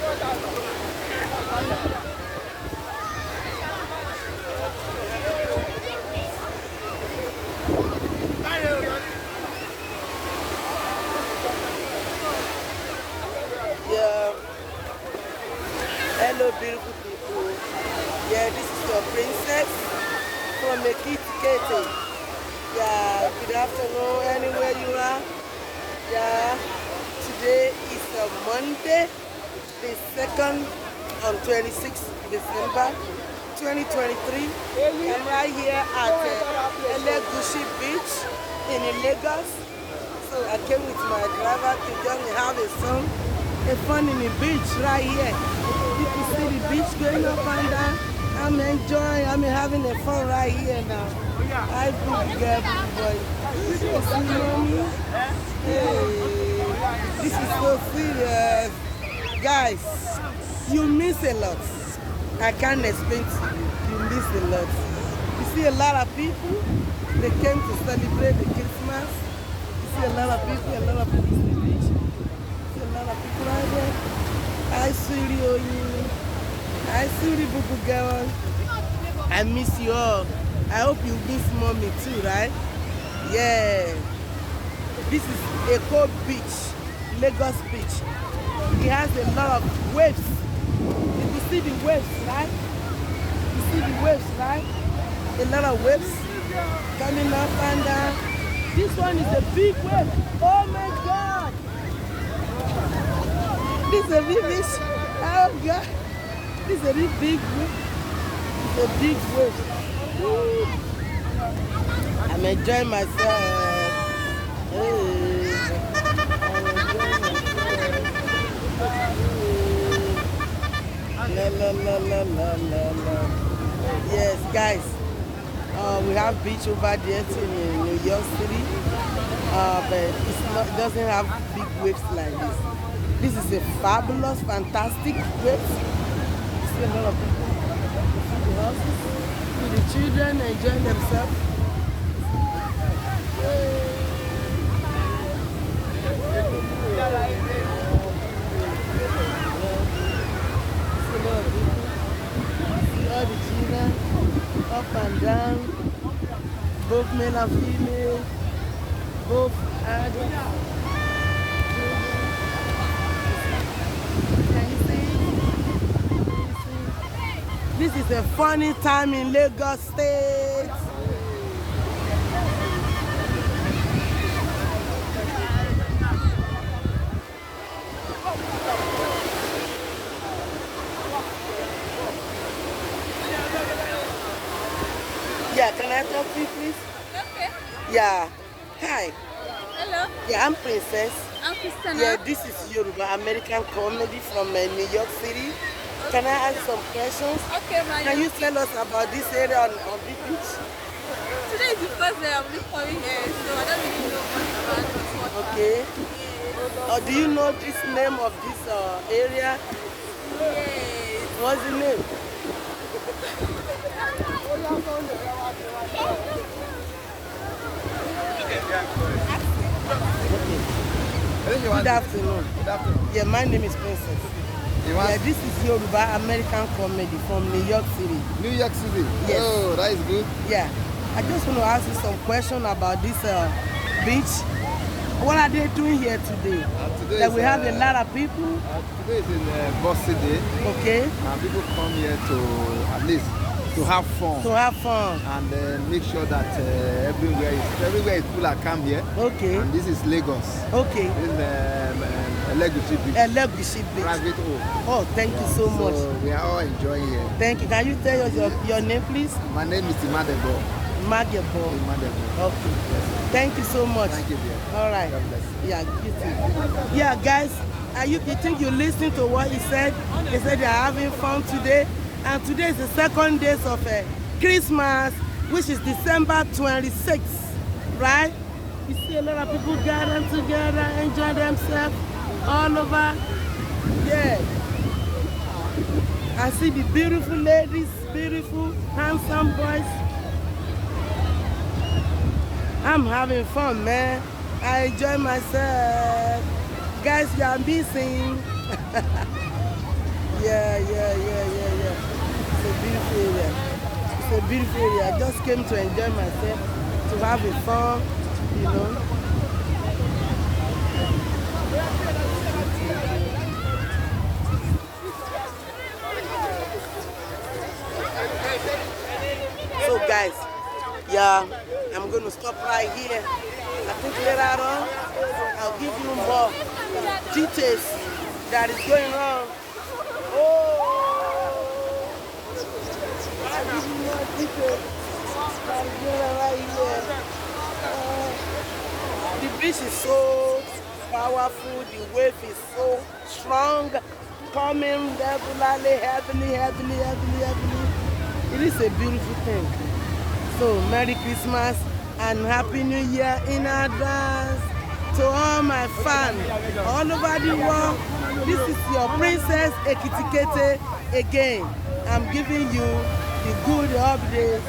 Yeah. Hello, beautiful people. Yeah, this is your princess from Ekiti. Yeah, good afternoon, anywhere you are. Yeah, today is a Monday, the 2nd on 26th December 2023. I'm right here at Elegusi Beach in Lagos. So I came with my driver to just have a fun in the beach right here. You can see the beach going up and down. I'm enjoying, I'm having a fun right here now. I big girl, big boy. You see mommy? Hey, this is so serious. Guys, you miss a lot. I can't explain to you. You miss a lot. You see a lot of people, they came to celebrate the Christmas. You see a lot of people in the beach. You see a lot of people right there. I see you. I see the boo girl. I miss you all. I hope you miss mommy too, right? Yeah. This is Eko Beach, Lagos Beach. It has a lot of waves. You see the waves, right? You see the waves, right? A lot of waves coming up and down. This one is a big wave. Oh my God! This is a big fish. Oh God! This is a big wave. It's a big wave. Woo. I'm enjoying myself. Hey. I'm enjoying myself. Yes, guys. We have beach over there in New York City, but it doesn't have big waves like this. This is a fabulous, fantastic wave. You see a lot of people. The houses, see the children enjoying themselves. See all the children up and down, both male and female, both adults. Can you see? This is a funny time in Lagos State. Yeah, can I talk to you, please? Okay. Yeah. Hi. Hello. Yeah, I'm Princess. I'm Christina. Yeah, this is Yoruba American comedy from New York City. Can I ask some questions? Okay, my Can you tell us about this area on the beach? Today is the first day I'm coming here, so I don't really know much about this water. Okay. Yes. Do you know this name of this area? Yes. What's the name? Good afternoon. Good afternoon. Yeah, my name is Princess. Yeah, this is Yoruba American comedy from New York City. New York City? Yes. Oh, that is good. Yeah. I just want to ask you some questions about this beach. What are they doing here today? Today That we have a lot of people. Today is in Bossy Day. Okay. And people come here to at least to have fun. To have fun. And make sure that everywhere is full and calm here. Okay. And this is Lagos. Okay. This is Elegusi Beach. Elegusi Beach. Private home. Oh, thank you so much. So we are all enjoying here. Thank you. Can you tell us your name, please? My name is Imadebo. Magebo. Okay. Yes. Thank you so much. Thank you, dear. All right. God bless you. Yeah, you too. Yeah, guys, you think you listened to what he said? He said they are having fun today. And today is the second day of Christmas, which is December 26th, right? You see a lot of people gathering together, enjoy themselves all over. Yeah. I see the beautiful ladies, beautiful, handsome boys. I'm having fun, man. I enjoy myself. Guys, you are missing. Yeah. It's a beautiful area. It's a beautiful area. I just came to enjoy myself, to have a fun, you know. So guys, yeah, I'm going to stop right here. I think later on, I'll give you more details that is going on. Oh, I'll give you more details that is going on right here. The beach is so powerful, the wave is so strong, coming regularly, heavily. It is a beautiful thing. So, Merry Christmas and Happy New Year in advance to all my fans all over the world. This is your Princess Ekiti again. I'm giving you the good updates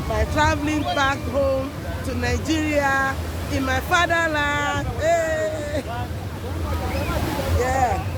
by traveling back home to Nigeria in my fatherland. Hey! Yeah.